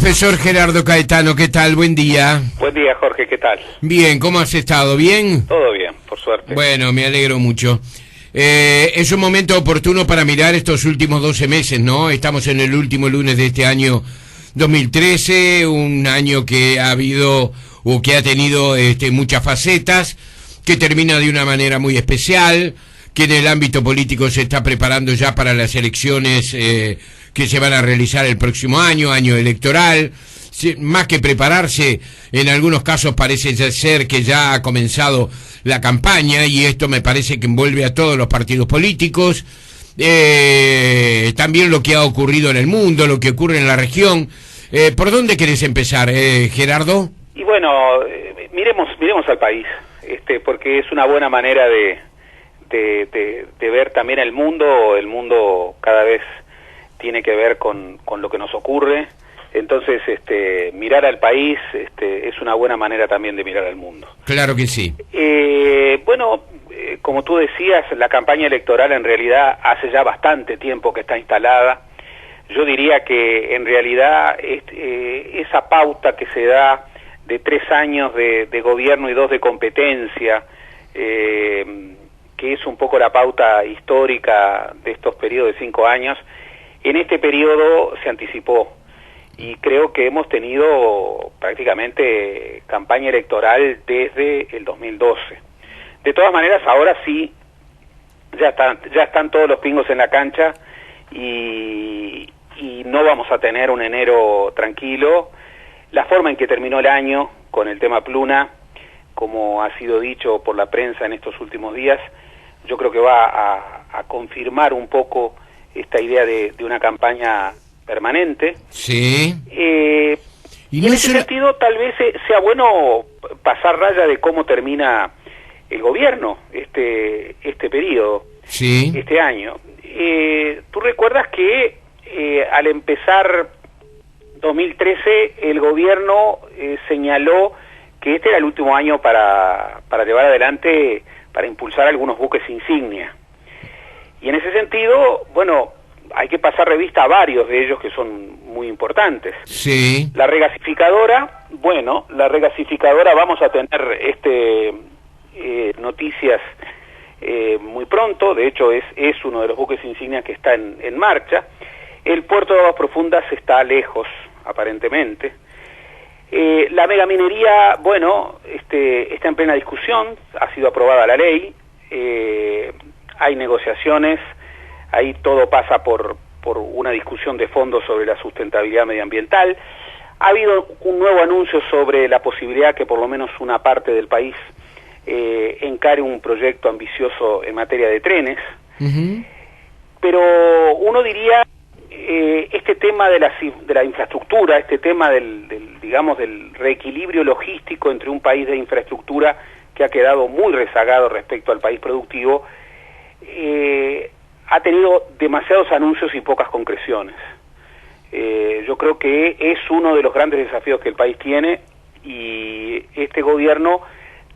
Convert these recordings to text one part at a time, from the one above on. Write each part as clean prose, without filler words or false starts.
profesor Gerardo Caetano, ¿qué tal? Buen día. Buen día, Jorge, ¿qué tal? Bien, ¿cómo has estado? ¿Bien? Todo bien, por suerte. Bueno, me alegro mucho. Es un momento oportuno para mirar estos últimos 12 meses, ¿no? Estamos en el último lunes de este año 2013, un año que ha habido o que ha tenido muchas facetas, que termina de una manera muy especial, que en el ámbito político se está preparando ya para las elecciones que se van a realizar el próximo año electoral. Más que prepararse, en algunos casos parece ser que ya ha comenzado la campaña, y esto me parece que envuelve a todos los partidos políticos. También lo que ha ocurrido en el mundo, lo que ocurre en la región. ¿Por dónde querés empezar, Gerardo? Y bueno, miremos al país, porque es una buena manera de ver también el mundo. El mundo cada vez tiene que ver con lo que nos ocurre. Entonces, mirar al país es una buena manera también de mirar al mundo. Claro que sí. Como tú decías, la campaña electoral en realidad hace ya bastante tiempo que está instalada. Yo diría que en realidad esa pauta que se da de 3 años de gobierno y 2 de competencia, que es un poco la pauta histórica de estos periodos de 5 años, en este periodo se anticipó. Y creo que hemos tenido prácticamente campaña electoral desde el 2012. De todas maneras, ahora sí, ya están todos los pingos en la cancha y no vamos a tener un enero tranquilo. La forma en que terminó el año con el tema Pluna, como ha sido dicho por la prensa en estos últimos días, yo creo que va a confirmar un poco esta idea de una campaña permanente. Sí. Y en ese sentido tal vez sea bueno pasar raya de cómo termina el gobierno este periodo, sí, este año. Tú recuerdas que al empezar 2013 el gobierno señaló que este era el último año para llevar adelante, para impulsar algunos buques insignia. Y en ese sentido, bueno, hay que pasar revista a varios de ellos que son muy importantes. Sí. La regasificadora, vamos a tener noticias muy pronto. De hecho es uno de los buques insignia que está en marcha. El puerto de Aguas Profundas está lejos, aparentemente. La megaminería, está en plena discusión, ha sido aprobada la ley, hay negociaciones. Ahí todo pasa por una discusión de fondo sobre la sustentabilidad medioambiental. Ha habido un nuevo anuncio sobre la posibilidad que por lo menos una parte del país encare un proyecto ambicioso en materia de trenes. Uh-huh. Pero uno diría, este tema de la infraestructura, este tema del reequilibrio logístico entre un país de infraestructura que ha quedado muy rezagado respecto al país productivo, ha tenido demasiados anuncios y pocas concreciones. Yo creo que es uno de los grandes desafíos que el país tiene, y este gobierno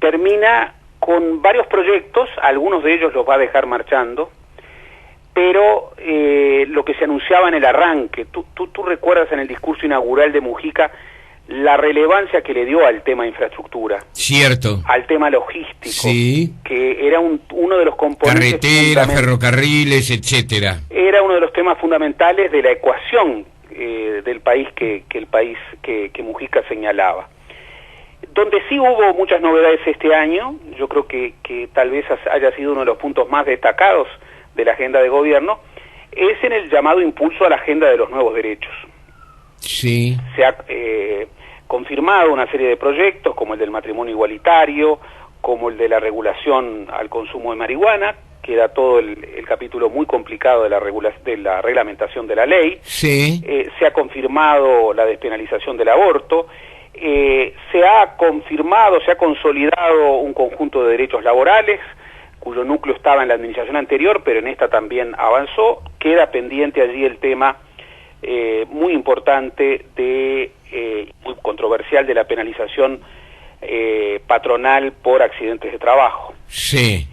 termina con varios proyectos, algunos de ellos los va a dejar marchando, pero lo que se anunciaba en el arranque, tú recuerdas en el discurso inaugural de Mujica la relevancia que le dio al tema infraestructura. Cierto. Al tema logístico. Sí. Que era uno de los componentes. Carreteras, ferrocarriles, etcétera. Era uno de los temas fundamentales de la ecuación del país que Mujica señalaba. Donde sí hubo muchas novedades este año, yo creo que tal vez haya sido uno de los puntos más destacados de la agenda de gobierno, es en el llamado impulso a la agenda de los nuevos derechos. Sí. Se ha confirmado una serie de proyectos, como el del matrimonio igualitario, como el de la regulación al consumo de marihuana. Queda todo el capítulo muy complicado de la reglamentación de la ley. Sí. Se ha confirmado la despenalización del aborto. Se ha consolidado un conjunto de derechos laborales, cuyo núcleo estaba en la administración anterior, pero en esta también avanzó. Queda pendiente allí el tema muy importante muy controversial de la penalización patronal por accidentes de trabajo. Sí.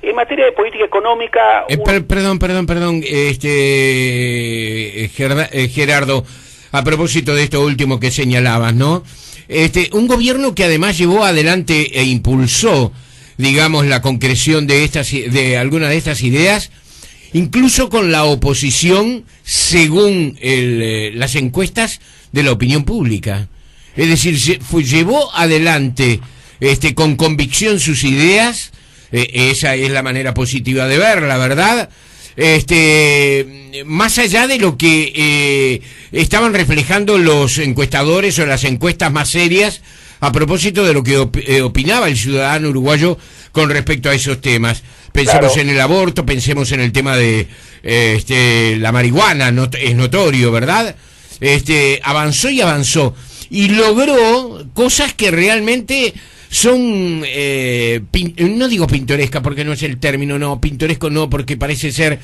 En materia de política económica... Perdón, Gerardo. a propósito de esto último que señalabas, ¿no? Un gobierno que además llevó adelante e impulsó, digamos, la concreción de algunas de estas ideas, incluso con la oposición según las encuestas de la opinión pública. Es decir, llevó adelante con convicción sus ideas, esa es la manera positiva de verla, ¿verdad? Más allá de lo que estaban reflejando los encuestadores o las encuestas más serias a propósito de lo que opinaba el ciudadano uruguayo con respecto a esos temas. Pensemos en el aborto, pensemos en el tema de la marihuana, es notorio, ¿verdad? Avanzó y avanzó y logró cosas que realmente son, no digo pintoresca porque no es el término, no, pintoresco no, porque parece ser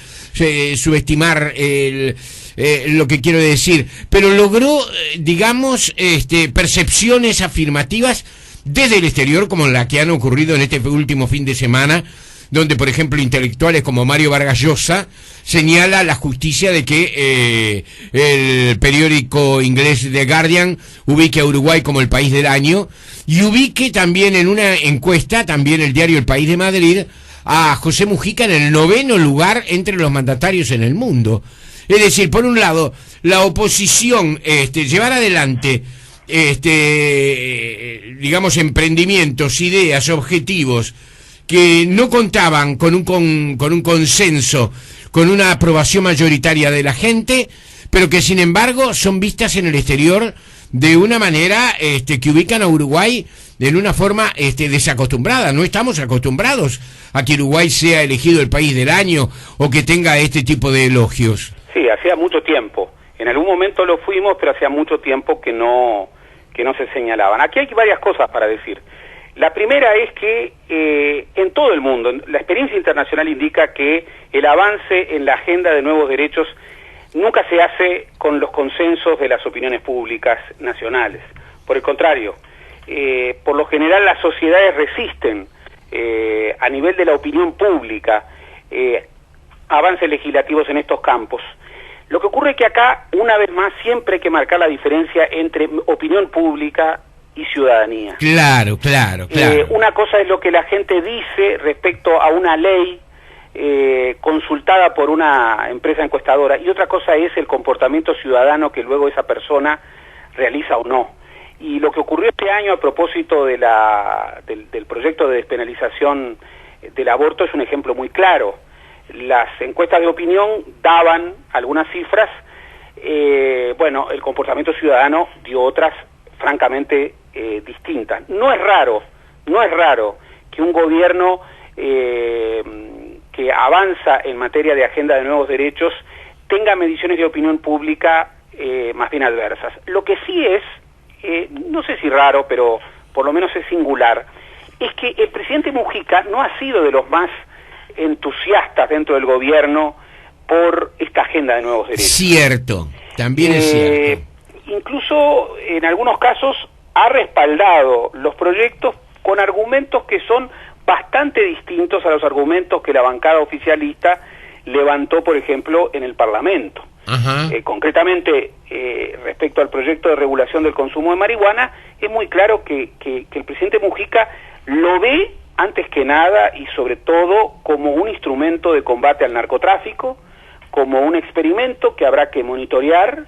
subestimar lo que quiero decir, pero logró, digamos, percepciones afirmativas desde el exterior, como la que han ocurrido en este último fin de semana, donde, por ejemplo, intelectuales como Mario Vargas Llosa señala la justicia de que el periódico inglés The Guardian ubique a Uruguay como el país del año, y ubique también en una encuesta, también el diario El País de Madrid, a José Mujica en el 9º lugar entre los mandatarios en el mundo. Es decir, por un lado, la oposición, llevar adelante, digamos, emprendimientos, ideas, objetivos, que no contaban con un consenso, con una aprobación mayoritaria de la gente, pero que sin embargo son vistas en el exterior de una manera que ubican a Uruguay en una forma desacostumbrada. No estamos acostumbrados a que Uruguay sea elegido el país del año o que tenga este tipo de elogios. Sí, hacía mucho tiempo. En algún momento lo fuimos, pero hacía mucho tiempo que no se señalaban. Aquí hay varias cosas para decir. La primera es que en todo el mundo, la experiencia internacional indica que el avance en la agenda de nuevos derechos nunca se hace con los consensos de las opiniones públicas nacionales. Por el contrario, por lo general las sociedades resisten a nivel de la opinión pública avances legislativos en estos campos. Lo que ocurre es que acá, una vez más, siempre hay que marcar la diferencia entre opinión pública y ciudadanía. Claro. Una cosa es lo que la gente dice respecto a una ley consultada por una empresa encuestadora, y otra cosa es el comportamiento ciudadano que luego esa persona realiza o no. Y lo que ocurrió este año a propósito de del proyecto de despenalización del aborto es un ejemplo muy claro. Las encuestas de opinión daban algunas cifras, bueno, el comportamiento ciudadano dio otras francamente distintas. No es raro que un gobierno que avanza en materia de agenda de nuevos derechos tenga mediciones de opinión pública más bien adversas. Lo que sí es, no sé si raro, pero por lo menos es singular, es que el presidente Mujica no ha sido de los más entusiastas dentro del gobierno por esta agenda de nuevos derechos. Cierto, también es cierto. Incluso en algunos casos ha respaldado los proyectos con argumentos que son bastante distintos a los argumentos que la bancada oficialista levantó, por ejemplo, en el Parlamento. Concretamente, respecto al proyecto de regulación del consumo de marihuana, es muy claro que el presidente Mujica lo ve, antes que nada y sobre todo, como un instrumento de combate al narcotráfico, como un experimento que habrá que monitorear,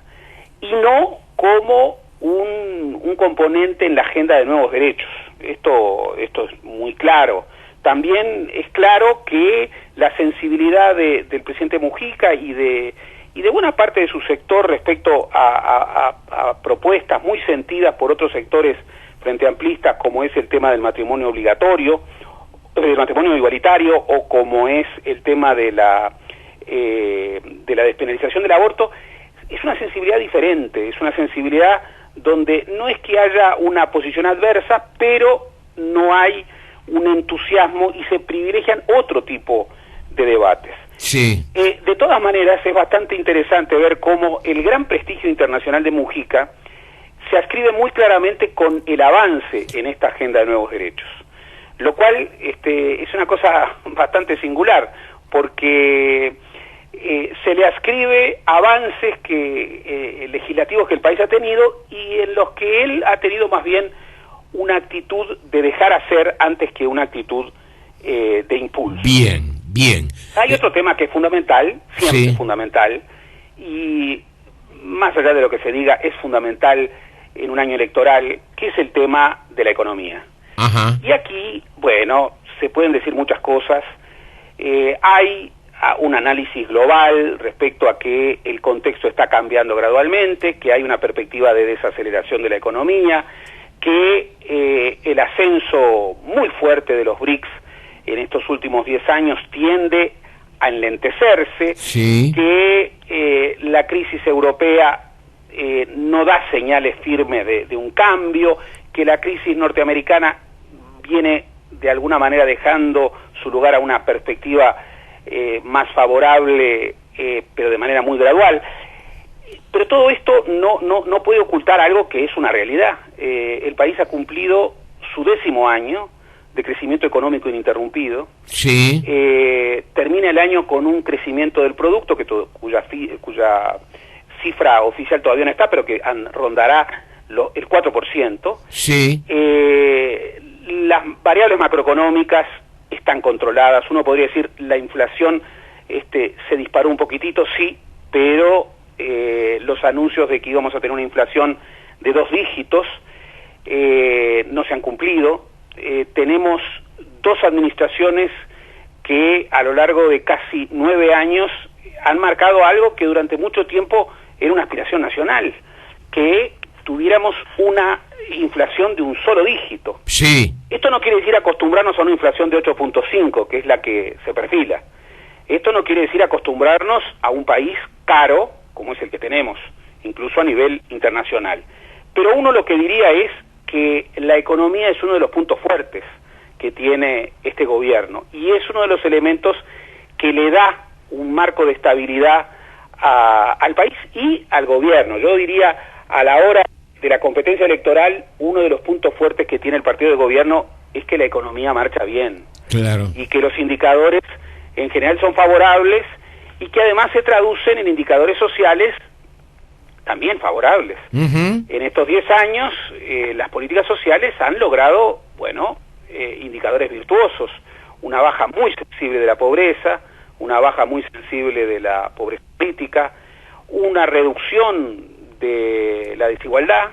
y no como un componente en la agenda de nuevos derechos. Esto es muy claro. También es claro que la sensibilidad del presidente Mujica y de buena parte de su sector respecto a propuestas muy sentidas por otros sectores frente amplistas, como es el tema del matrimonio obligatorio, del matrimonio igualitario, o como es el tema de la despenalización del aborto, es una sensibilidad diferente, es una sensibilidad donde no es que haya una posición adversa, pero no hay un entusiasmo y se privilegian otro tipo de debates. Sí. De todas maneras, es bastante interesante ver cómo el gran prestigio internacional de Mujica se adscribe muy claramente con el avance en esta agenda de nuevos derechos, lo cual es una cosa bastante singular, porque se le ascribe avances legislativos que el país ha tenido y en los que él ha tenido más bien una actitud de dejar hacer antes que una actitud de impulso. Bien. Hay otro tema que es fundamental, siempre es fundamental, y más allá de lo que se diga, es fundamental en un año electoral, que es el tema de la economía. Ajá. Y aquí, bueno, se pueden decir muchas cosas. Hay un análisis global respecto a que el contexto está cambiando gradualmente, que hay una perspectiva de desaceleración de la economía, que el ascenso muy fuerte de los BRICS en estos últimos 10 años tiende a enlentecerse, que la crisis europea no da señales firmes de un cambio, que la crisis norteamericana viene de alguna manera dejando su lugar a una perspectiva más favorable, pero de manera muy gradual. Pero todo esto no puede ocultar algo que es una realidad. El país ha cumplido su 10º año de crecimiento económico ininterrumpido. Sí. Termina el año con un crecimiento del producto cuya cifra oficial todavía no está, pero que rondará el 4%. Sí. Las variables macroeconómicas están controladas. Uno podría decir la inflación se disparó un poquitito, sí, pero los anuncios de que íbamos a tener una inflación de 2 dígitos no se han cumplido. Tenemos 2 administraciones que a lo largo de casi 9 años han marcado algo que durante mucho tiempo era una aspiración nacional, que tuviéramos una inflación de un solo dígito. Sí. Esto no quiere decir acostumbrarnos a una inflación de 8.5, que es la que se perfila. Esto no quiere decir acostumbrarnos a un país caro, como es el que tenemos, incluso a nivel internacional. Pero uno lo que diría es que la economía es uno de los puntos fuertes que tiene este gobierno, y es uno de los elementos que le da un marco de estabilidad al país y al gobierno. Yo diría, a la hora de la competencia electoral, uno de los puntos fuertes que tiene el partido de gobierno es que la economía marcha bien. Claro. Y que los indicadores en general son favorables y que además se traducen en indicadores sociales también favorables. Uh-huh. En estos 10 años las políticas sociales han logrado, indicadores virtuosos, una baja muy sensible de la pobreza, una baja muy sensible de la pobreza política, una reducción de la desigualdad,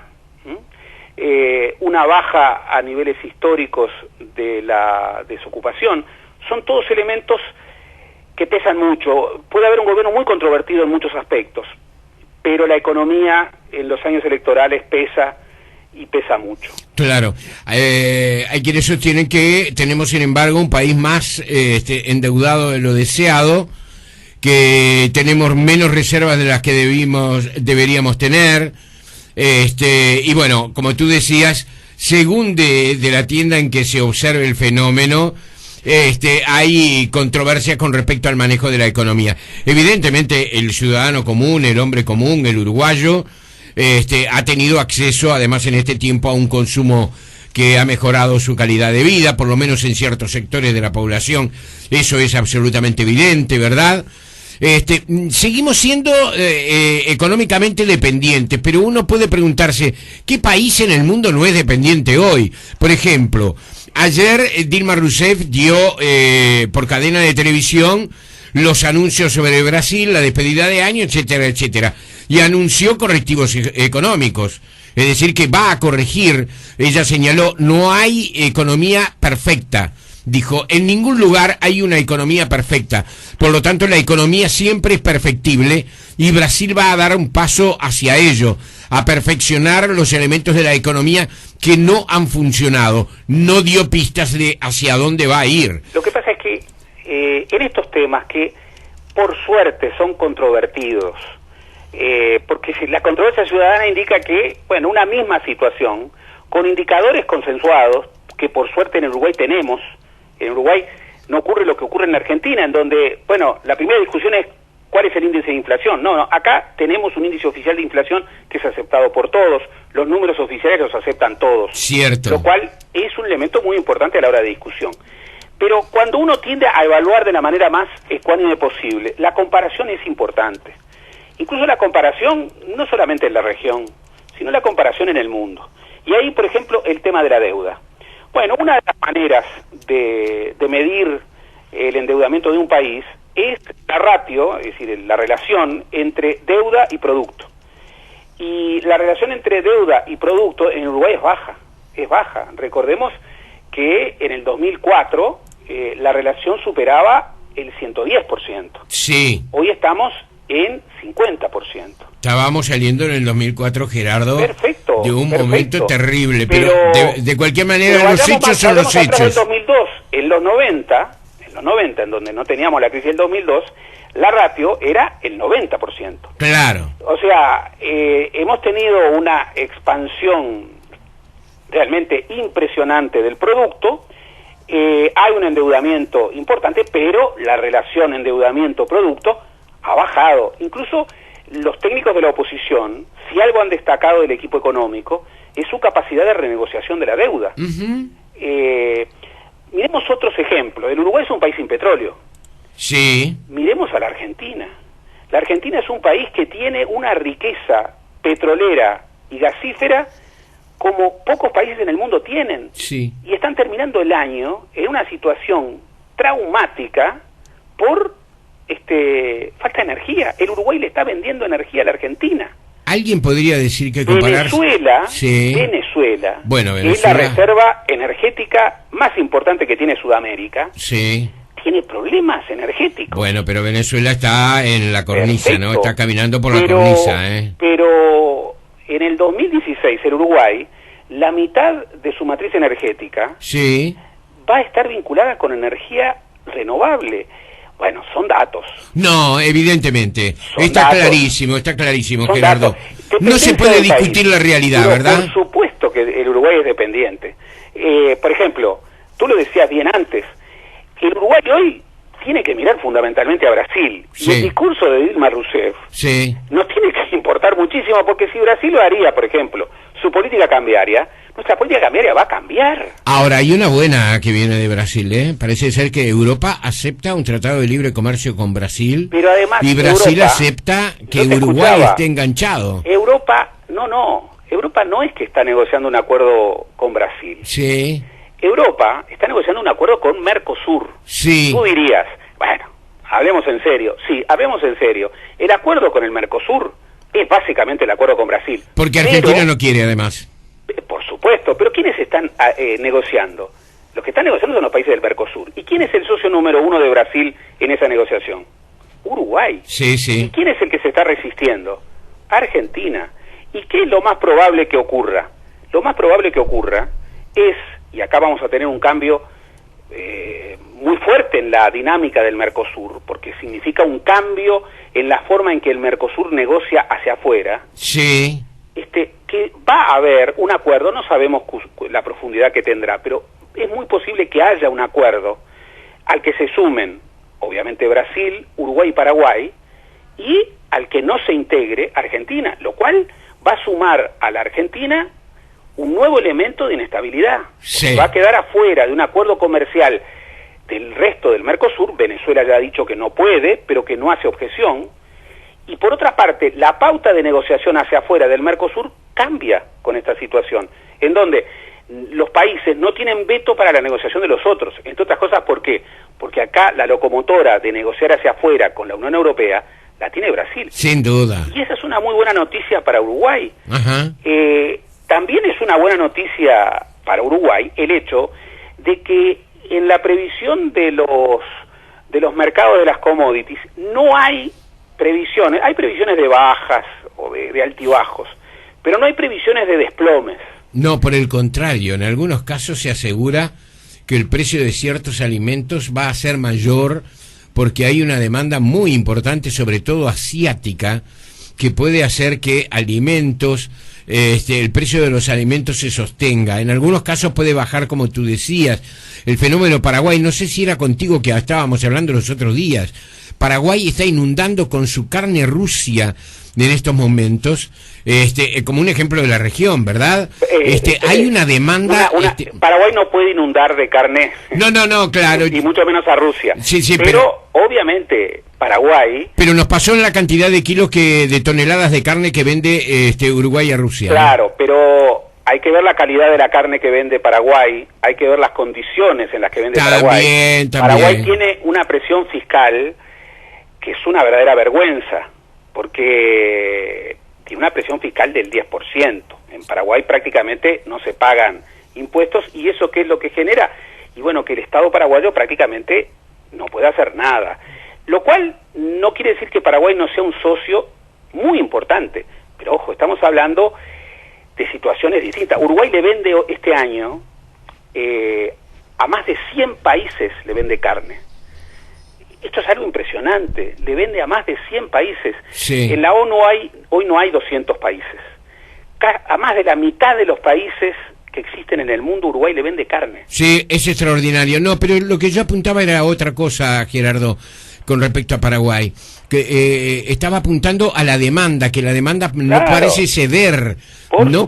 una baja a niveles históricos de la desocupación. Son todos elementos que pesan mucho. Puede haber un gobierno muy controvertido en muchos aspectos, pero la economía en los años electorales pesa y pesa mucho. Claro. Hay quienes sostienen que tenemos, sin embargo, un país más endeudado de lo deseado, que tenemos menos reservas de las que deberíamos tener, y bueno, como tú decías, según de la tienda en que se observe el fenómeno, hay controversia con respecto al manejo de la economía. Evidentemente, el ciudadano común, el hombre común, el uruguayo, ha tenido acceso, además en este tiempo, a un consumo que ha mejorado su calidad de vida, por lo menos en ciertos sectores de la población. Eso es absolutamente evidente, ¿verdad? Seguimos siendo económicamente dependientes, pero uno puede preguntarse, ¿qué país en el mundo no es dependiente hoy? Por ejemplo, ayer Dilma Rousseff dio por cadena de televisión los anuncios sobre Brasil, la despedida de año, etcétera, etcétera, y anunció correctivos económicos, es decir, que va a corregir. Ella señaló, no hay economía perfecta. Dijo, en ningún lugar hay una economía perfecta, por lo tanto la economía siempre es perfectible y Brasil va a dar un paso hacia ello, a perfeccionar los elementos de la economía que no han funcionado. No dio pistas de hacia dónde va a ir. Lo que pasa es que en estos temas que por suerte son controvertidos, porque la controversia ciudadana indica que, una misma situación, con indicadores consensuados, que por suerte en Uruguay tenemos. En Uruguay no ocurre lo que ocurre en Argentina, en donde, la primera discusión es cuál es el índice de inflación. No, acá tenemos un índice oficial de inflación que es aceptado por todos, los números oficiales los aceptan todos. Cierto. Lo cual es un elemento muy importante a la hora de discusión. Pero cuando uno tiende a evaluar de la manera más ecuánime posible, la comparación es importante. Incluso la comparación no solamente en la región, sino la comparación en el mundo. Y ahí, por ejemplo, el tema de la deuda. Bueno, una de las maneras de medir el endeudamiento de un país es la ratio, es decir, la relación entre deuda y producto. Y la relación entre deuda y producto en Uruguay es baja. Recordemos que en el 2004 la relación superaba el 110%. Sí. Hoy estamos en 50%. Estábamos saliendo en el 2004, Gerardo, perfecto, de un perfecto. momento terrible, pero de cualquier manera los hechos son los hechos. En 2002, en los 90, en donde no teníamos la crisis del 2002, la ratio era el 90%. Claro. O sea, hemos tenido una expansión realmente impresionante del producto, hay un endeudamiento importante, pero la relación endeudamiento-producto ha bajado. Incluso los técnicos de la oposición, si algo han destacado del equipo económico, es su capacidad de renegociación de la deuda. Miremos otros ejemplos. El Uruguay es un país sin petróleo. Sí. Miremos a la Argentina. La Argentina es un país que tiene una riqueza petrolera y gasífera como pocos países en el mundo tienen. Sí. Y están terminando el año en una situación traumática por falta de energía. El Uruguay le está vendiendo energía a la Argentina. Alguien podría decir que comparar... Venezuela, sí. Bueno, Venezuela es la reserva energética más importante que tiene Sudamérica. Sí. Tiene problemas energéticos. Bueno, pero Venezuela está en la cornisa, perfecto, ¿no? Está caminando por la cornisa, Pero en el 2016 el Uruguay, la mitad de su matriz energética sí. va a estar vinculada con energía renovable. Bueno, son datos. No, evidentemente. Está clarísimo, son Gerardo. No se puede discutir la realidad, pero, ¿verdad? Por supuesto que el Uruguay es dependiente. Por ejemplo, tú lo decías bien antes, el Uruguay hoy tiene que mirar fundamentalmente a Brasil. Sí. Y el discurso de Dilma Rousseff sí. nos tiene que importar muchísimo, porque si Brasil lo haría, por ejemplo, su política cambiaria, nuestra política cambiaria va a cambiar. Ahora, hay una buena que viene de Brasil, ¿eh? Parece ser que Europa acepta un tratado de libre comercio con Brasil, pero además, y Brasil Europa, acepta que Uruguay esté enganchado. Europa no es que está negociando un acuerdo con Brasil. Sí. Europa está negociando un acuerdo con Mercosur. Sí. Tú dirías, bueno, hablemos en serio. Sí, hablemos en serio. El acuerdo con el Mercosur es básicamente el acuerdo con Brasil. Porque Argentina no quiere, además. Por supuesto, pero ¿quiénes están negociando? Los que están negociando son los países del Mercosur. ¿Y quién es el socio número uno de Brasil en esa negociación? Uruguay. Sí, sí. ¿Y quién es el que se está resistiendo? Argentina. ¿Y qué es lo más probable que ocurra? Lo más probable que ocurra es, y acá vamos a tener un cambio muy fuerte en la dinámica del Mercosur, porque significa un cambio en la forma en que el Mercosur negocia hacia afuera. Sí. Que va a haber un acuerdo, no sabemos la profundidad que tendrá, pero es muy posible que haya un acuerdo al que se sumen, obviamente, Brasil, Uruguay y Paraguay, y al que no se integre Argentina, lo cual va a sumar a la Argentina un nuevo elemento de inestabilidad. Sí. Va a quedar afuera de un acuerdo comercial del resto del Mercosur. Venezuela ya ha dicho que no puede, pero que no hace objeción. Y por otra parte, la pauta de negociación hacia afuera del Mercosur cambia con esta situación, en donde los países no tienen veto para la negociación de los otros. Entre otras cosas, ¿por qué? Porque acá la locomotora de negociar hacia afuera con la Unión Europea la tiene Brasil. Sin duda. Y esa es una muy buena noticia para Uruguay. Ajá. También es una buena noticia para Uruguay el hecho de que en la previsión de los mercados de las commodities no hay previsiones, hay previsiones de bajas o de altibajos, pero no hay previsiones de desplomes. No, por el contrario, en algunos casos se asegura que el precio de ciertos alimentos va a ser mayor porque hay una demanda muy importante, sobre todo asiática, que puede hacer que alimentos, el precio de los alimentos se sostenga. En algunos casos puede bajar, como tú decías. El fenómeno Paraguay, no sé si era contigo que estábamos hablando los otros días, Paraguay está inundando con su carne Rusia en estos momentos, como un ejemplo de la región, ¿verdad? Hay una demanda... Paraguay no puede inundar de carne. No, claro. Y mucho menos a Rusia. Sí, pero obviamente Paraguay... Pero nos pasó en la cantidad de kilos de toneladas de carne que vende Uruguay a Rusia. Claro, pero hay que ver la calidad de la carne que vende Paraguay, hay que ver las condiciones en las que vende Paraguay. También. Paraguay tiene una presión fiscal que es una verdadera vergüenza, porque tiene una presión fiscal del 10%. En Paraguay prácticamente no se pagan impuestos, y eso ¿qué es lo que genera? Y bueno, que el Estado paraguayo prácticamente no puede hacer nada. Lo cual no quiere decir que Paraguay no sea un socio muy importante, pero ojo, estamos hablando de situaciones distintas. Uruguay le vende este año a más de 100 países, le vende carne. Esto es algo impresionante, le vende a más de 100 países. Sí. En la ONU hoy no hay 200 países. A más de la mitad de los países que existen en el mundo, Uruguay le vende carne. Sí, es extraordinario. No, pero lo que yo apuntaba era otra cosa, Gerardo, con respecto a Paraguay. Que estaba apuntando a la demanda, que la demanda no parece ceder.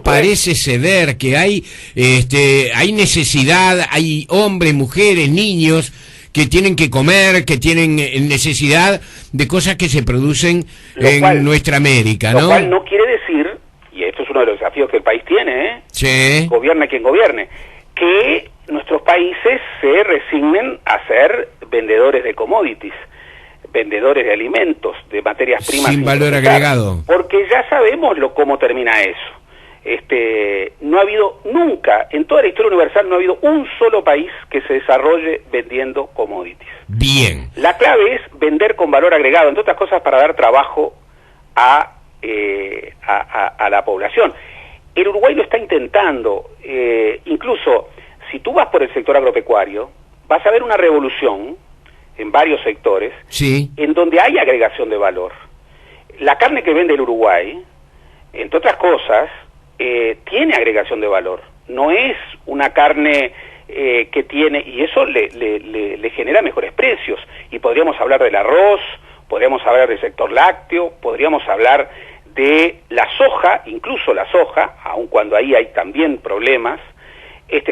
Parece ceder, que hay necesidad, hay hombres, mujeres, niños que tienen que comer, que tienen necesidad de cosas que se producen en nuestra América, ¿no? Lo cual no quiere decir, y esto es uno de los desafíos que el país tiene, sí, gobierne quien gobierne, que nuestros países se resignen a ser vendedores de commodities, vendedores de alimentos, de materias primas sin valor agregado, porque ya sabemos cómo termina eso. No ha habido nunca, en toda la historia universal, no ha habido un solo país que se desarrolle vendiendo commodities. Bien. La clave es vender con valor agregado, entre otras cosas para dar trabajo a la población. El Uruguay lo está intentando, incluso si tú vas por el sector agropecuario, vas a ver una revolución en varios sectores, sí, en donde hay agregación de valor. La carne que vende el Uruguay, entre otras cosas, tiene agregación de valor. No es una carne que tiene, y eso le genera mejores precios. Y podríamos hablar del arroz, podríamos hablar del sector lácteo, podríamos hablar de la soja, incluso la soja, aun cuando ahí hay también problemas.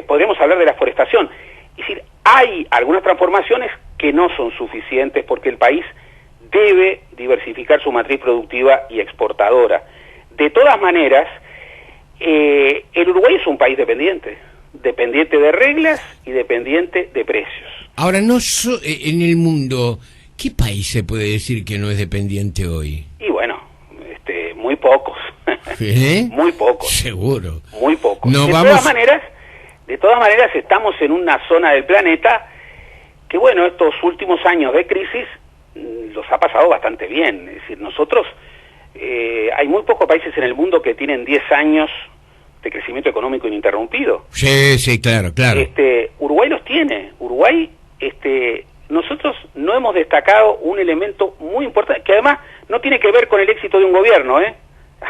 Podríamos hablar de la forestación. Es decir, hay algunas transformaciones que no son suficientes porque el país debe diversificar su matriz productiva y exportadora. De todas maneras, el Uruguay es un país dependiente de reglas y dependiente de precios. Ahora, en el mundo, ¿qué país se puede decir que no es dependiente hoy? Y bueno, muy pocos. Muy pocos. Seguro. Muy pocos. No, de todas maneras, estamos en una zona del planeta que, bueno, estos últimos años de crisis los ha pasado bastante bien. Es decir, nosotros... hay muy pocos países en el mundo que tienen 10 años de crecimiento económico ininterrumpido. Sí, claro. Uruguay los tiene. Uruguay, nosotros no hemos destacado un elemento muy importante, que además no tiene que ver con el éxito de un gobierno,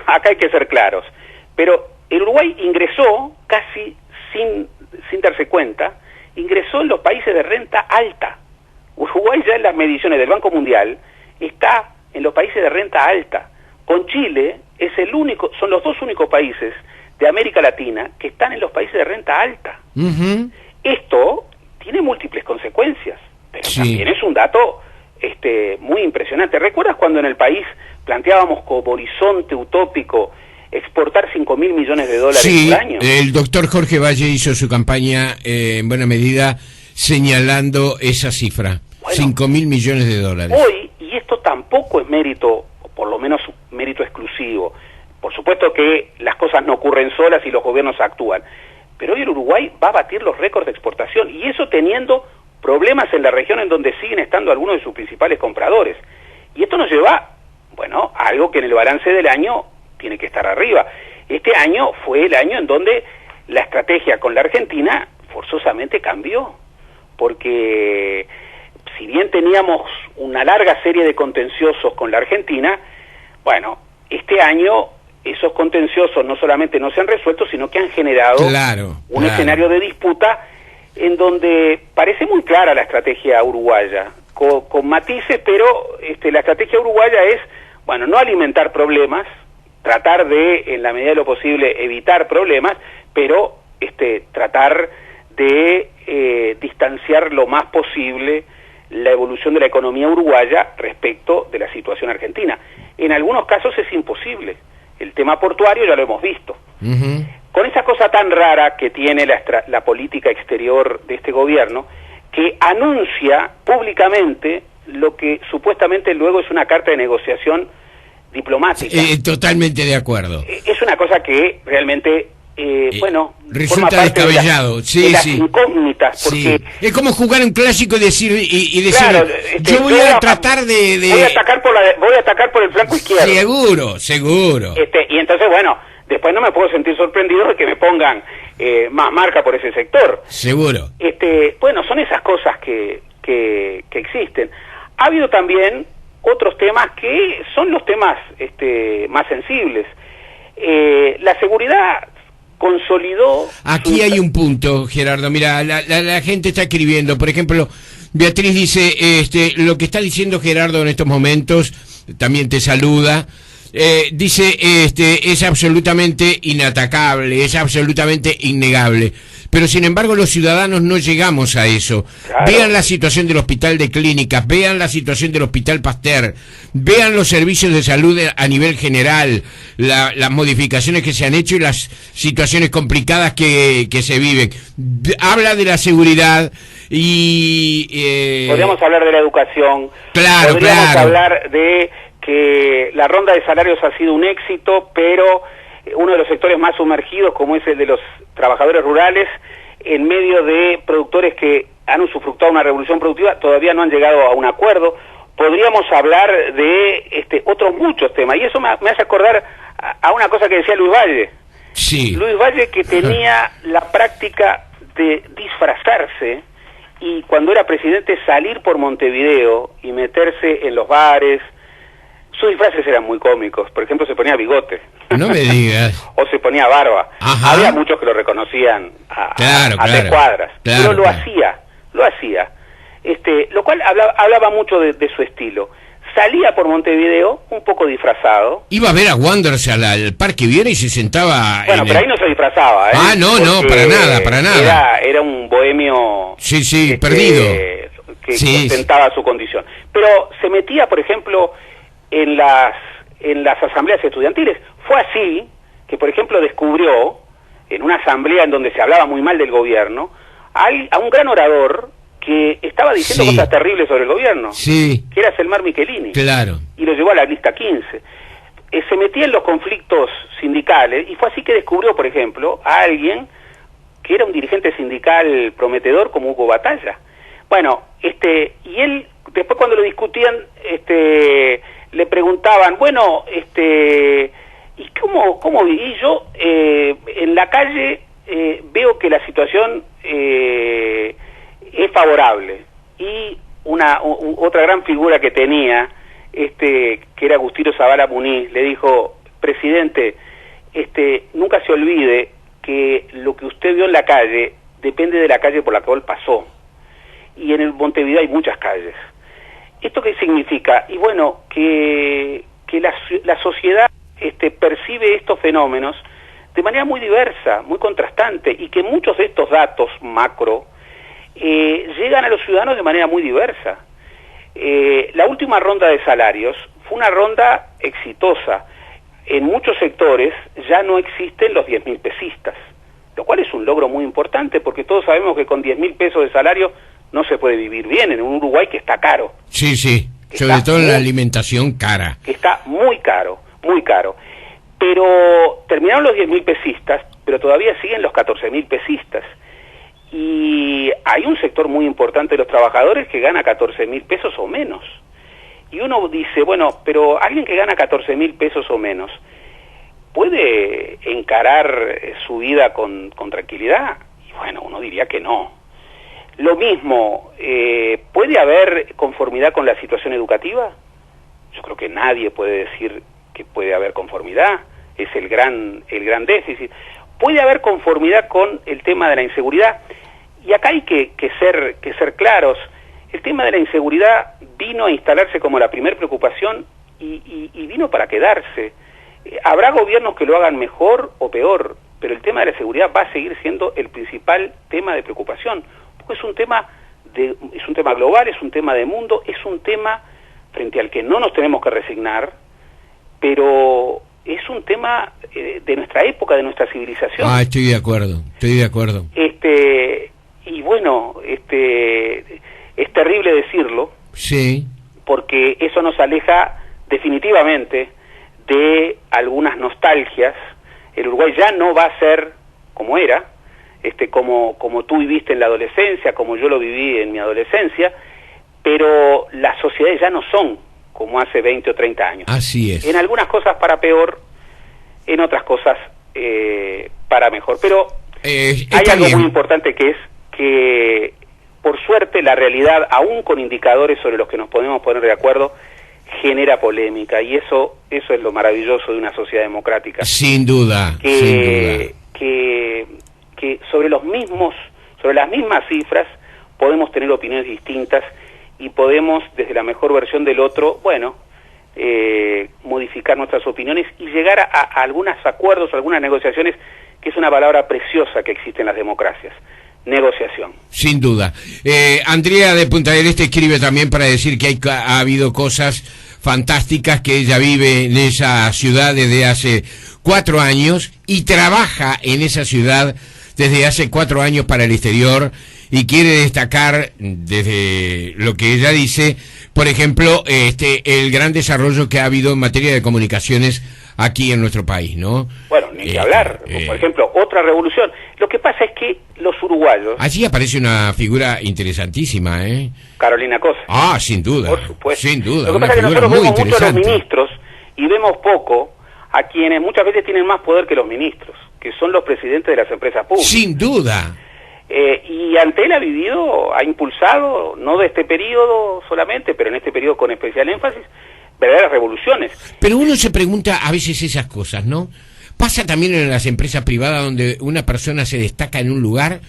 acá hay que ser claros. Pero el Uruguay ingresó casi sin darse cuenta, ingresó en los países de renta alta. Uruguay ya en las mediciones del Banco Mundial está en los países de renta alta. Con Chile son los dos únicos países de América Latina que están en los países de renta alta. Uh-huh. Esto tiene múltiples consecuencias, pero sí, también es un dato muy impresionante. ¿Recuerdas cuando en el país planteábamos como horizonte utópico exportar $5.000 millones por año? El doctor Jorge Valle hizo su campaña en buena medida señalando esa cifra, bueno, $5.000 millones. Hoy, y esto tampoco es mérito, por lo menos mérito exclusivo, por supuesto que las cosas no ocurren solas y los gobiernos actúan, pero hoy el Uruguay va a batir los récords de exportación, y eso teniendo problemas en la región en donde siguen estando algunos de sus principales compradores. Y esto nos lleva, bueno, a algo que en el balance del año tiene que estar arriba. Este año fue el año en donde la estrategia con la Argentina forzosamente cambió, porque si bien teníamos una larga serie de contenciosos con la Argentina, bueno, este año esos contenciosos no solamente no se han resuelto, sino que han generado un escenario de disputa en donde parece muy clara la estrategia uruguaya, con matices, pero la estrategia uruguaya es, bueno, no alimentar problemas, tratar de, en la medida de lo posible, evitar problemas, pero tratar de distanciar lo más posible la evolución de la economía uruguaya respecto de la situación argentina. En algunos casos es imposible. El tema portuario ya lo hemos visto. Uh-huh. Con esa cosa tan rara que tiene la política exterior de este gobierno, que anuncia públicamente lo que supuestamente luego es una carta de negociación diplomática. Totalmente de acuerdo. Es una cosa que realmente, resulta descabellado. De las incógnitas. Porque, sí. Es como jugar un clásico y decir, decir claro, yo voy a tratar de... Voy a atacar por el flanco izquierdo. Seguro. Y entonces, bueno, después no me puedo sentir sorprendido de que me pongan más marca por ese sector. Seguro. Bueno, son esas cosas que existen. Ha habido también otros temas que son los temas más sensibles. La seguridad consolidó... Aquí hay un punto, Gerardo. Mira, la gente está escribiendo. Por ejemplo, Beatriz dice, lo que está diciendo Gerardo en estos momentos, también te saluda. Dice, es absolutamente inatacable, es absolutamente innegable. Pero sin embargo los ciudadanos no llegamos a eso. Claro. Vean la situación del Hospital de Clínicas, vean la situación del Hospital Pasteur, vean los servicios de salud a nivel general, las modificaciones que se han hecho y las situaciones complicadas que se viven. Habla de la seguridad y... Podríamos hablar de la educación, podríamos hablar de que la ronda de salarios ha sido un éxito, pero uno de los sectores más sumergidos, como es el de los trabajadores rurales, en medio de productores que han usufructuado una revolución productiva, todavía no han llegado a un acuerdo. Podríamos hablar de otros muchos temas, y eso me hace acordar a una cosa que decía Luis Valle. Sí. Luis Valle, que tenía la práctica de disfrazarse, y cuando era presidente salir por Montevideo y meterse en los bares. Sus disfraces eran muy cómicos. Por ejemplo, se ponía bigote. No me digas. O se ponía barba. Ajá. Había muchos que lo reconocían a 3 cuadras. Claro, pero lo hacía. Lo cual hablaba mucho de su estilo. Salía por Montevideo un poco disfrazado. Iba a ver a Wanderers al Parque Viera y se sentaba... Bueno, pero ahí no se disfrazaba, ¿eh? Ah, no, para nada. Era un bohemio... Sí, perdido. Que ostentaba su condición. Pero se metía, por ejemplo... en las asambleas estudiantiles. Fue así que, por ejemplo, descubrió, en una asamblea en donde se hablaba muy mal del gobierno, a un gran orador que estaba diciendo cosas terribles sobre el gobierno, que era Selmar Michelini. Claro. Y lo llevó a la lista 15. Se metía en los conflictos sindicales, y fue así que descubrió, por ejemplo, a alguien que era un dirigente sindical prometedor como Hugo Batalla. Bueno, y él, después cuando lo discutían, le preguntaban, bueno, ¿y cómo viví yo? En la calle veo que la situación es favorable. Y otra gran figura que tenía, que era Agustino Zavala Muniz, le dijo, presidente, nunca se olvide que lo que usted vio en la calle depende de la calle por la cual pasó. Y en el Montevideo hay muchas calles. ¿Esto qué significa? Y bueno, que la sociedad percibe estos fenómenos de manera muy diversa, muy contrastante, y que muchos de estos datos macro llegan a los ciudadanos de manera muy diversa. La última ronda de salarios fue una ronda exitosa. En muchos sectores ya no existen los 10.000 pesistas, lo cual es un logro muy importante, porque todos sabemos que con 10.000 pesos de salario no se puede vivir bien en un Uruguay que está caro. Sí, sobre todo en la alimentación cara. Que está muy caro. Pero terminaron los 10.000 pesistas, pero todavía siguen los 14.000 pesistas. Y hay un sector muy importante de los trabajadores que gana 14.000 pesos o menos. Y uno dice, bueno, pero alguien que gana 14.000 pesos o menos, ¿puede encarar su vida con tranquilidad? Y bueno, uno diría que no. Lo mismo, ¿puede haber conformidad con la situación educativa? Yo creo que nadie puede decir que puede haber conformidad, es el gran déficit. ¿Puede haber conformidad con el tema de la inseguridad? Y acá hay que ser claros. El tema de la inseguridad vino a instalarse como la primer preocupación y vino para quedarse. Habrá gobiernos que lo hagan mejor o peor, pero el tema de la seguridad va a seguir siendo el principal tema de preocupación, porque es un tema global, es un tema de mundo, es un tema frente al que no nos tenemos que resignar, pero es un tema de nuestra época, de nuestra civilización. Estoy de acuerdo. Y bueno, es terrible decirlo, sí, porque eso nos aleja definitivamente de algunas nostalgias. El Uruguay ya no va a ser como era, como tú viviste en la adolescencia, como yo lo viví en mi adolescencia, pero las sociedades ya no son como hace 20 o 30 años. Así es. En algunas cosas para peor, en otras cosas para mejor. Pero hay algo muy importante, que es que, por suerte, la realidad, aún con indicadores sobre los que nos podemos poner de acuerdo, genera polémica, y eso es lo maravilloso de una sociedad democrática. Sin duda, que sobre las mismas cifras podemos tener opiniones distintas y podemos, desde la mejor versión del otro, modificar nuestras opiniones y llegar a algunos acuerdos, a algunas negociaciones, que es una palabra preciosa que existe en las democracias. Negociación. Sin duda. Andrea de Punta del Este escribe también para decir que ha habido cosas fantásticas, que ella vive en esa ciudad desde hace 4 años y trabaja en esa ciudad desde hace 4 años para el exterior, y quiere destacar, desde lo que ella dice, por ejemplo, el gran desarrollo que ha habido en materia de comunicaciones aquí en nuestro país, ¿no? Bueno, ni que hablar. Por ejemplo, otra revolución. Lo que pasa es que los uruguayos... Allí aparece una figura interesantísima, ¿eh? Carolina Cosa. Sin duda. Por supuesto. Sin duda. Lo que pasa es que nosotros vemos mucho a los ministros y vemos poco a quienes muchas veces tienen más poder que los ministros, que son los presidentes de las empresas públicas. Sin duda. Y Antel ha impulsado, no de este periodo solamente, pero en este periodo con especial énfasis, verdaderas revoluciones. Pero uno se pregunta a veces esas cosas, ¿no? Pasa también en las empresas privadas, donde una persona se destaca en un lugar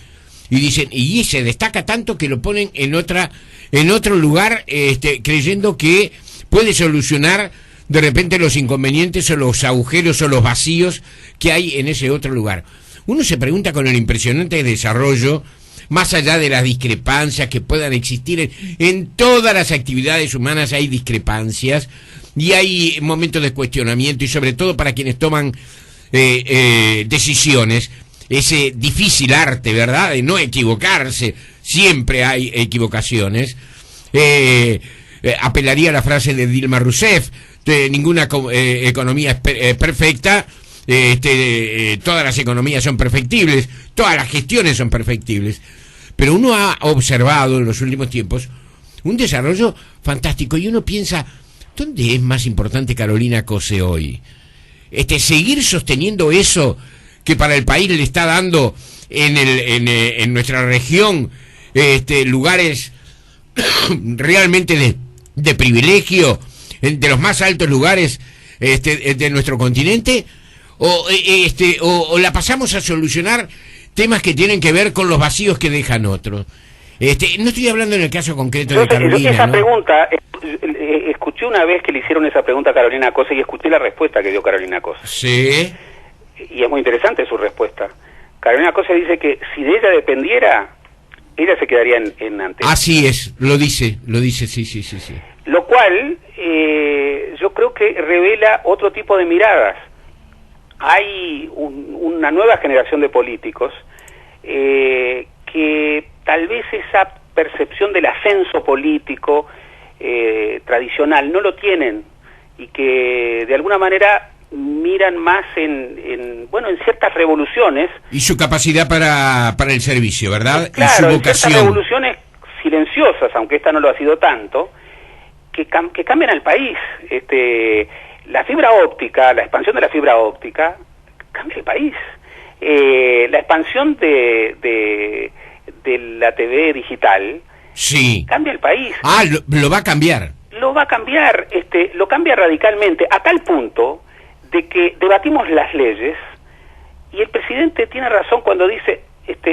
y dicen, y se destaca tanto que lo ponen en otro lugar, creyendo que puede solucionar de repente los inconvenientes o los agujeros o los vacíos que hay en ese otro lugar. Uno se pregunta, con el impresionante desarrollo, más allá de las discrepancias que puedan existir en todas las actividades humanas, hay discrepancias y hay momentos de cuestionamiento, y sobre todo para quienes toman decisiones, ese difícil arte, ¿verdad?, de no equivocarse. Siempre hay equivocaciones. Apelaría a la frase de Dilma Rousseff: ninguna economía es perfecta. Todas las economías son perfectibles, todas las gestiones son perfectibles, pero uno ha observado en los últimos tiempos un desarrollo fantástico, y uno piensa, ¿dónde es más importante Carolina Cose hoy? Seguir sosteniendo eso que para el país le está dando en nuestra región lugares realmente de privilegio, de los más altos lugares de nuestro continente, o la pasamos a solucionar temas que tienen que ver con los vacíos que dejan otros. No estoy hablando en el caso concreto de Carolina, esa ¿no? Pregunta, escuché una vez que le hicieron esa pregunta a Carolina Cosa, y escuché la respuesta que dio Carolina Cosa. Sí. Y es muy interesante su respuesta. Carolina Cosa dice que si de ella dependiera, ella se quedaría en Antel. Así es, lo dice, sí. Lo cual yo creo que revela otro tipo de miradas. Hay una nueva generación de políticos que tal vez esa percepción del ascenso político tradicional no lo tienen, y que de alguna manera miran más en ciertas revoluciones. Y su capacidad para el servicio, ¿verdad? Claro, y su vocación. Ciertas revoluciones silenciosas, aunque esta no lo ha sido tanto, que cambian al país. La fibra óptica, la expansión de la fibra óptica, cambia el país. La expansión de la TV digital, sí, cambia el país. Lo va a cambiar. Lo va a cambiar, lo cambia radicalmente, a tal punto de que debatimos las leyes, y el presidente tiene razón cuando dice,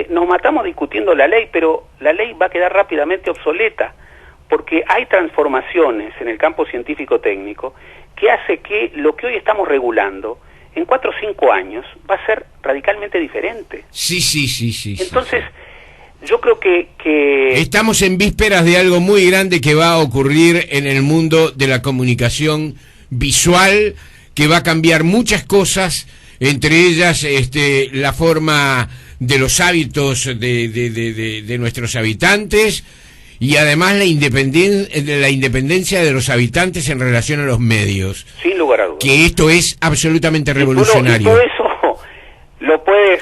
nos matamos discutiendo la ley, pero la ley va a quedar rápidamente obsoleta, porque hay transformaciones en el campo científico-técnico que hace que lo que hoy estamos regulando en 4 o 5 años va a ser radicalmente diferente. Sí. Entonces, yo creo que estamos en vísperas de algo muy grande que va a ocurrir en el mundo de la comunicación visual, que va a cambiar muchas cosas, entre ellas la forma de los hábitos de nuestros habitantes, y además la independencia de los habitantes en relación a los medios. Sin lugar a dudas. Que esto es absolutamente revolucionario. Y todo eso lo puedes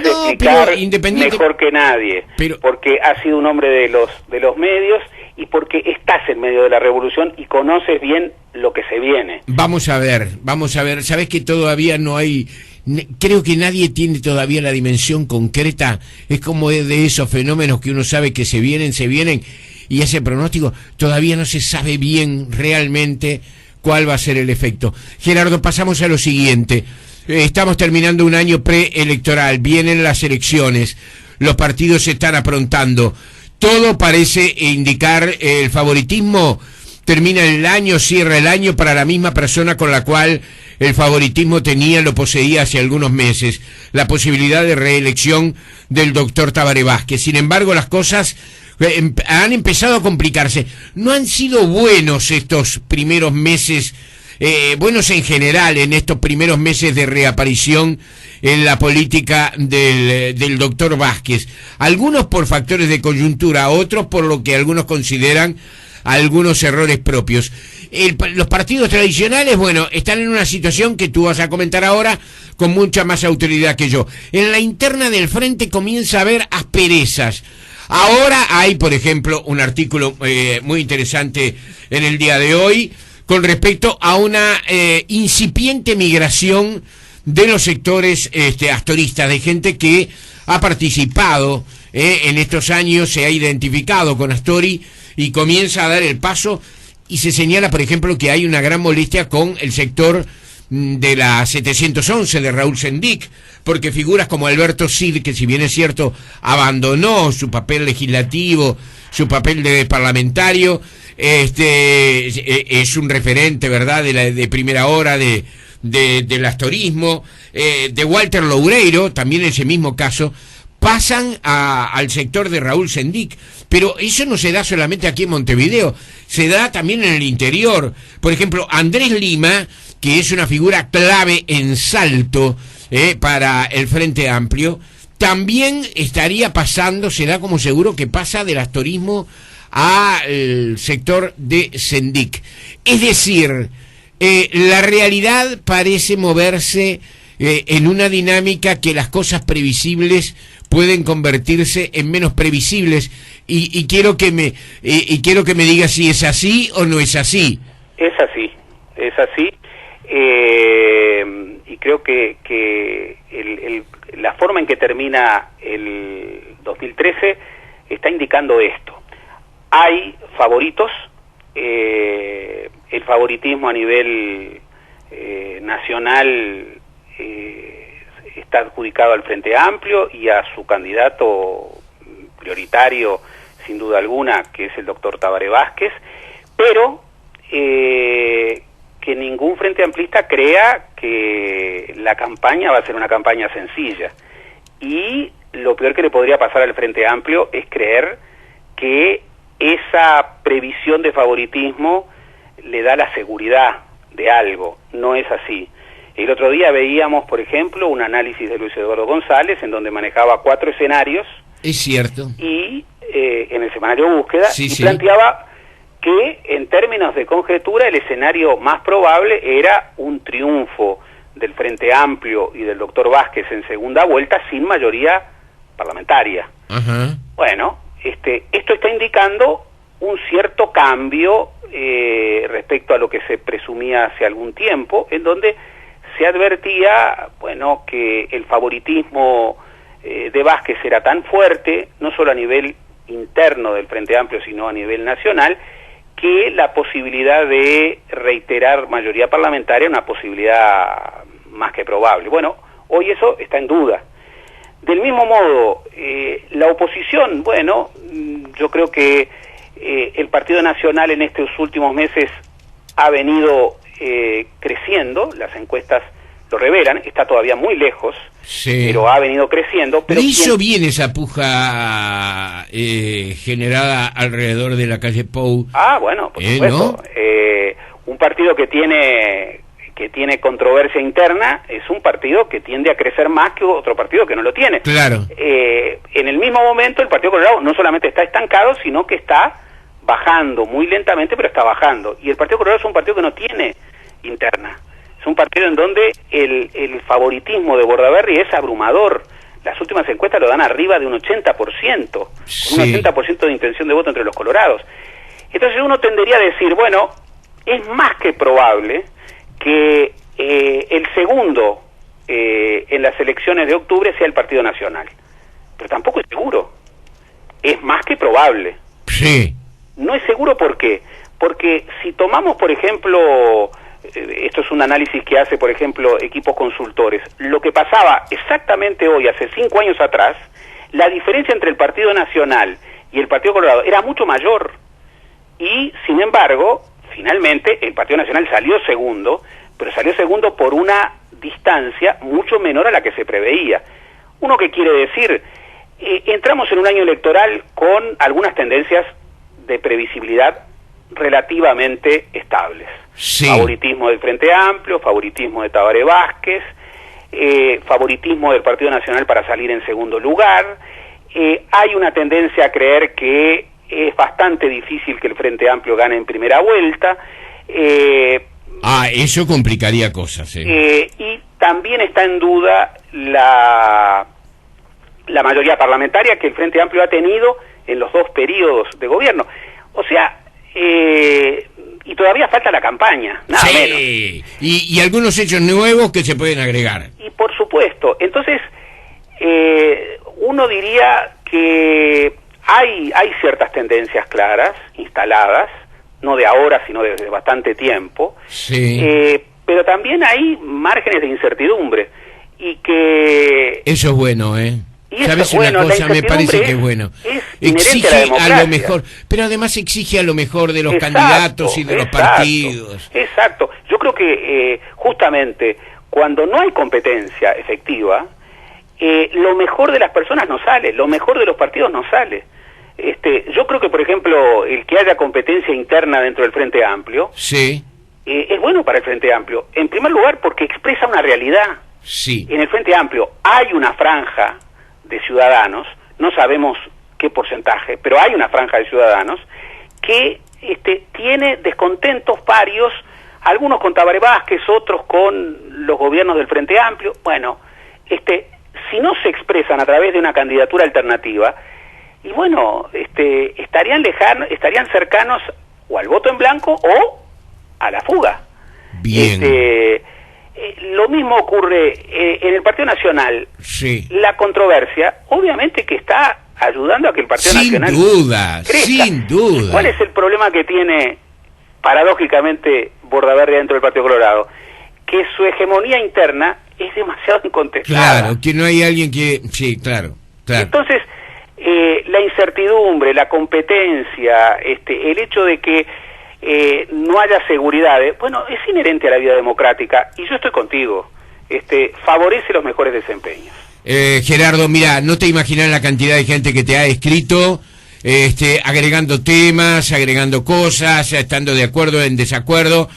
explicar mejor que nadie, porque has sido un hombre de los medios y porque estás en medio de la revolución y conoces bien lo que se viene. Vamos a ver. Sabes que todavía no hay... Creo que nadie tiene todavía la dimensión concreta. Es como de esos fenómenos que uno sabe que se vienen, y ese pronóstico todavía no se sabe bien realmente cuál va a ser el efecto. Gerardo, pasamos a lo siguiente. Estamos terminando un año preelectoral, vienen las elecciones, los partidos se están aprontando. Todo parece indicar el favoritismo. Termina el año, cierra el año para la misma persona con la cual el favoritismo lo poseía hace algunos meses, la posibilidad de reelección del doctor Tabaré Vázquez. Sin embargo, las cosas han empezado a complicarse. No han sido buenos estos primeros meses, buenos en general, en estos primeros meses de reaparición en la política del doctor Vázquez. Algunos por factores de coyuntura, otros por lo que algunos consideran algunos errores propios. Los partidos tradicionales, bueno, están en una situación que tú vas a comentar ahora con mucha más autoridad que yo. En la interna del frente comienza a haber asperezas. Ahora hay, por ejemplo, un artículo muy interesante en el día de hoy con respecto a una incipiente migración de los sectores astoristas, de gente que ha participado en estos años, se ha identificado con Astori y comienza a dar el paso, y se señala, por ejemplo, que hay una gran molestia con el sector de la 711 de Raúl Sendic, porque figuras como Alberto Cid, que si bien es cierto abandonó su papel legislativo, su papel de parlamentario, es un referente, ¿verdad?, de primera hora del astorismo, de Walter Loureiro, también en ese mismo caso, pasan al sector de Raúl Sendic. Pero eso no se da solamente aquí en Montevideo, se da también en el interior. Por ejemplo, Andrés Lima, que es una figura clave en Salto para el Frente Amplio, también estaría pasando, se da como seguro que pasa del astorismo al sector de Sendic. Es decir, la realidad parece moverse en una dinámica que las cosas previsibles pueden convertirse en menos previsibles, y quiero que me digas si es así o no es así. Es así, y creo que la forma en que termina el 2013 está indicando esto. Hay favoritos, el favoritismo a nivel nacional está adjudicado al Frente Amplio y a su candidato prioritario, sin duda alguna, que es el doctor Tabaré Vázquez, pero que ningún frente amplista crea que la campaña va a ser una campaña sencilla. Y lo peor que le podría pasar al Frente Amplio es creer que esa previsión de favoritismo le da la seguridad de algo. No es así. El otro día veíamos, por ejemplo, un análisis de Luis Eduardo González en donde manejaba 4 escenarios. Es cierto. Y en el semanario Búsqueda, planteaba que en términos de conjetura el escenario más probable era un triunfo del Frente Amplio y del doctor Vázquez en segunda vuelta sin mayoría parlamentaria. Ajá. Bueno, esto está indicando un cierto cambio respecto a lo que se presumía hace algún tiempo, en donde se advertía, bueno, que el favoritismo de Vázquez era tan fuerte, no solo a nivel interno del Frente Amplio, sino a nivel nacional, que la posibilidad de reiterar mayoría parlamentaria era una posibilidad más que probable. Bueno, hoy eso está en duda. Del mismo modo, la oposición, bueno, yo creo que el Partido Nacional en estos últimos meses ha venido creciendo, las encuestas lo revelan, está todavía muy lejos, sí, pero ha venido creciendo. Pero ¿le hizo bien esa puja generada alrededor de la calle Pou? Ah, bueno, por supuesto. ¿No? Un partido que tiene controversia interna es un partido que tiende a crecer más que otro partido que no lo tiene. Claro. En el mismo momento el Partido Colorado no solamente está estancado, sino que está bajando muy lentamente, pero está bajando. Y el Partido Colorado es un partido que no tiene interna. Es un partido en donde el favoritismo de Bordaberry es abrumador. Las últimas encuestas lo dan arriba de un 80%, sí, con un 80% de intención de voto entre los colorados. Entonces uno tendería a decir, bueno, es más que probable que el segundo en las elecciones de octubre sea el Partido Nacional. Pero tampoco es seguro. Es más que probable. Sí. No es seguro, ¿por qué? Porque si tomamos, por ejemplo, esto es un análisis que hace, por ejemplo, equipos consultores, lo que pasaba exactamente hoy, hace 5 años atrás, la diferencia entre el Partido Nacional y el Partido Colorado era mucho mayor. Y, sin embargo, finalmente el Partido Nacional salió segundo, pero salió segundo por una distancia mucho menor a la que se preveía. ¿Uno qué quiere decir? Entramos en un año electoral con algunas tendencias de previsibilidad relativamente estables. Sí. Favoritismo del Frente Amplio, favoritismo de Tabaré Vázquez, favoritismo del Partido Nacional para salir en segundo lugar. Hay una tendencia a creer que es bastante difícil que el Frente Amplio gane en primera vuelta. Eso complicaría cosas. Y también está en duda la mayoría parlamentaria que el Frente Amplio ha tenido en los 2 periodos de gobierno. O sea, y todavía falta la campaña, nada sí, menos. Y algunos hechos nuevos que se pueden agregar. Y por supuesto, entonces, uno diría que hay ciertas tendencias claras, instaladas, no de ahora, sino desde bastante tiempo, sí, pero también hay márgenes de incertidumbre, y que... Eso es bueno, Y ¿sabes bueno, una cosa? Me parece que es bueno. Exige a lo mejor, pero además exige a lo mejor de los candidatos y de los partidos. Exacto. Yo creo que justamente cuando no hay competencia efectiva, lo mejor de las personas no sale, lo mejor de los partidos no sale. Yo creo que, por ejemplo, el que haya competencia interna dentro del Frente Amplio, sí, es bueno para el Frente Amplio. En primer lugar, porque expresa una realidad. Sí. En el Frente Amplio hay una franja de ciudadanos, no sabemos qué porcentaje, pero hay una franja de ciudadanos que tiene descontentos varios, algunos con Tabaré Vázquez, otros con los gobiernos del Frente Amplio. Bueno, si no se expresan a través de una candidatura alternativa, y bueno, estarían cercanos o al voto en blanco o a la fuga. Bien. Lo mismo ocurre en el Partido Nacional. Sí. La controversia, obviamente que está ayudando a que el Partido Nacional crezca. Sin duda. ¿Cuál es el problema que tiene, paradójicamente, Bordaberry dentro del Partido Colorado? Que su hegemonía interna es demasiado incontestada. Claro, que no hay alguien que... Sí, claro. Entonces, la incertidumbre, la competencia, el hecho de que no haya seguridad, bueno, es inherente a la vida democrática, y yo estoy contigo, favorece los mejores desempeños. Gerardo, mira, no te imaginas la cantidad de gente que te ha escrito, agregando temas, agregando cosas, estando de acuerdo, en desacuerdo,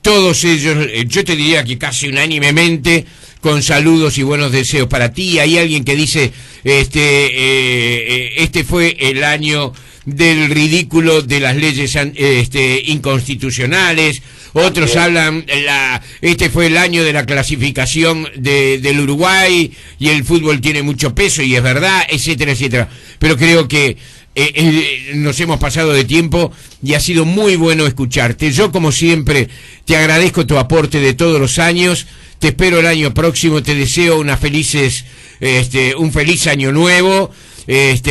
todos ellos, yo te diría que casi unánimemente, con saludos y buenos deseos para ti. Hay alguien que dice, este fue el año del ridículo de las leyes inconstitucionales. Otros hablan, este fue el año de la clasificación del Uruguay y el fútbol tiene mucho peso, y es verdad, etcétera, etcétera. Pero creo que nos hemos pasado de tiempo y ha sido muy bueno escucharte. Yo, como siempre, te agradezco tu aporte de todos los años. Te espero el año próximo. Te deseo un feliz año nuevo,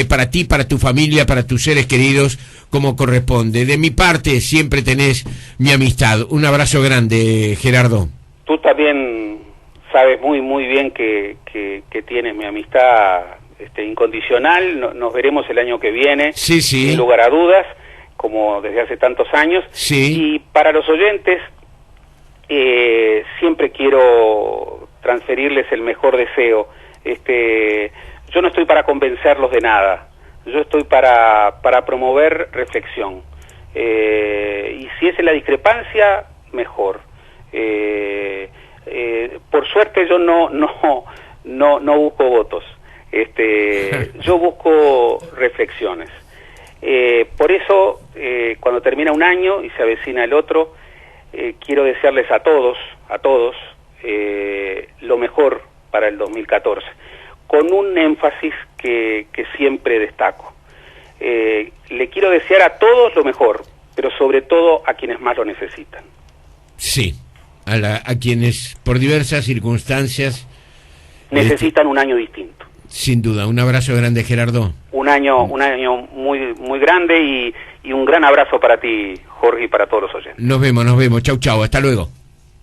para ti, para tu familia, para tus seres queridos, como corresponde. De mi parte, siempre tenés mi amistad. Un abrazo grande, Gerardo. Tú también sabes muy muy bien que tienes mi amistad incondicional. Nos veremos el año que viene, sí, sin lugar a dudas, como desde hace tantos años. Sí. Y para los oyentes, siempre quiero transferirles el mejor deseo. Yo no estoy para convencerlos de nada, yo estoy para promover reflexión. Y si es en la discrepancia, mejor. Por suerte yo no busco votos. Yo busco reflexiones. Por eso, cuando termina un año y se avecina el otro, quiero desearles a todos, lo mejor para el 2014, con un énfasis que siempre destaco. Le quiero desear a todos lo mejor, pero sobre todo a quienes más lo necesitan. Sí, a quienes por diversas circunstancias necesitan un año distinto. Sin duda. Un abrazo grande, Gerardo. Un año muy grande, y un gran abrazo para ti, Jorge, y para todos los oyentes. Nos vemos. Chau, hasta luego.